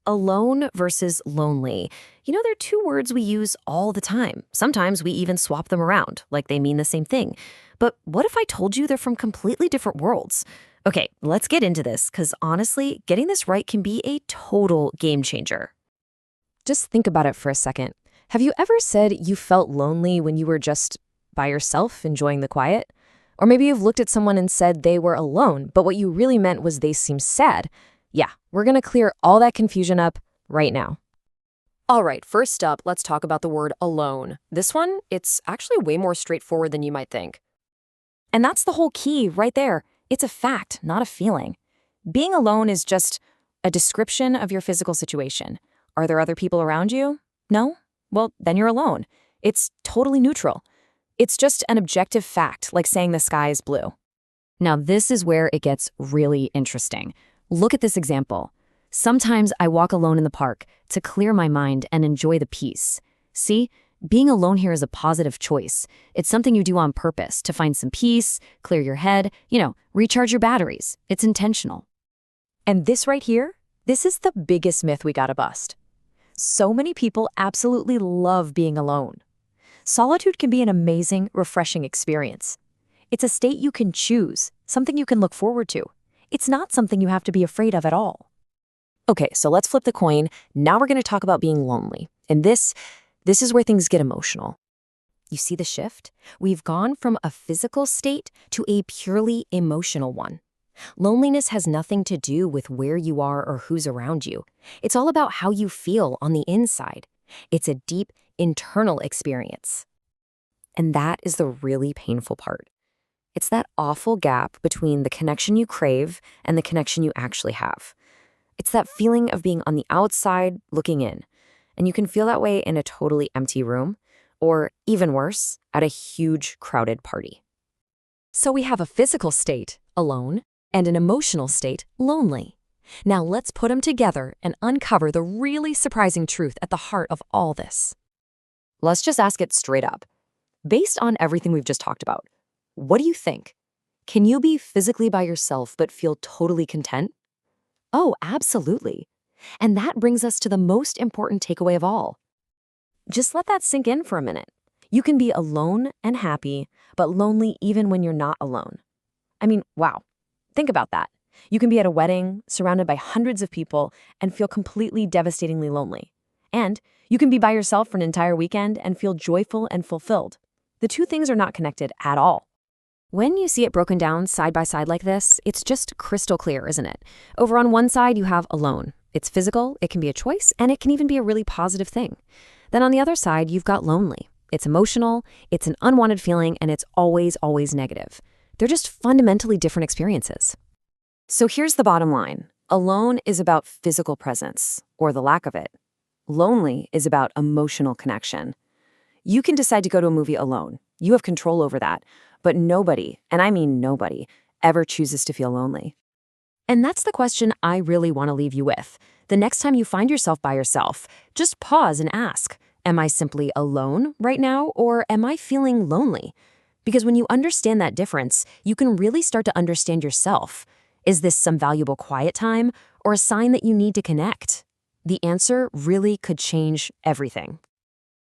Alone versus lonely. They're two words we use all the time. Sometimes we even swap them around, like they mean the same thing. But what if I told you they're from completely different worlds? Okay, let's get into this, because honestly, getting this right can be a total game changer. Just think about it for a second. Have you ever said you felt lonely when you were just by yourself enjoying the quiet? Or maybe you've looked at someone and said they were alone, but what you really meant was they seemed sad. Yeah, we're going to clear all that confusion up right now. All right, first up, let's talk about the word alone. This one, it's actually way more straightforward than you might think. And that's the whole key right there. It's a fact, not a feeling. Being alone is just a description of your physical situation. Are there other people around you? No? Well, then you're alone. It's totally neutral. It's just an objective fact, like saying the sky is blue. Now, this is where it gets really interesting. Look at this example. Sometimes I walk alone in the park to clear my mind and enjoy the peace. See, being alone here is a positive choice. It's something you do on purpose to find some peace, clear your head, recharge your batteries. It's intentional. And this right here, this is the biggest myth we gotta bust. So many people absolutely love being alone. Solitude can be an amazing, refreshing experience. It's a state you can choose, something you can look forward to. It's not something you have to be afraid of at all. Okay, so let's flip the coin. Now we're going to talk about being lonely. And this is where things get emotional. You see the shift? We've gone from a physical state to a purely emotional one. Loneliness has nothing to do with where you are or who's around you. It's all about how you feel on the inside. It's a deep, internal experience. And that is the really painful part. It's that awful gap between the connection you crave and the connection you actually have. It's that feeling of being on the outside looking in. And you can feel that way in a totally empty room, or even worse, at a huge crowded party. So we have a physical state, alone, and an emotional state, lonely. Now let's put them together and uncover the really surprising truth at the heart of all this. Let's just ask it straight up. Based on everything we've just talked about, what do you think? Can you be physically by yourself but feel totally content? Oh, absolutely. And that brings us to the most important takeaway of all. Just let that sink in for a minute. You can be alone and happy, but lonely even when you're not alone. I mean, wow. Think about that. You can be at a wedding, surrounded by hundreds of people, and feel completely devastatingly lonely. And you can be by yourself for an entire weekend and feel joyful and fulfilled. The two things are not connected at all. When you see it broken down side by side like this, it's just crystal clear, isn't it? Over on one side, you have alone. It's physical, it can be a choice, and it can even be a really positive thing. Then on the other side, you've got lonely. It's emotional, it's an unwanted feeling, and it's always, always negative. They're just fundamentally different experiences. So here's the bottom line. Alone is about physical presence, or the lack of it. Lonely is about emotional connection. You can decide to go to a movie alone. You have control over that. But nobody, and I mean nobody, ever chooses to feel lonely. And that's the question I really want to leave you with. The next time you find yourself by yourself, just pause and ask, am I simply alone right now, or am I feeling lonely? Because when you understand that difference, you can really start to understand yourself. Is this some valuable quiet time, or a sign that you need to connect? The answer really could change everything.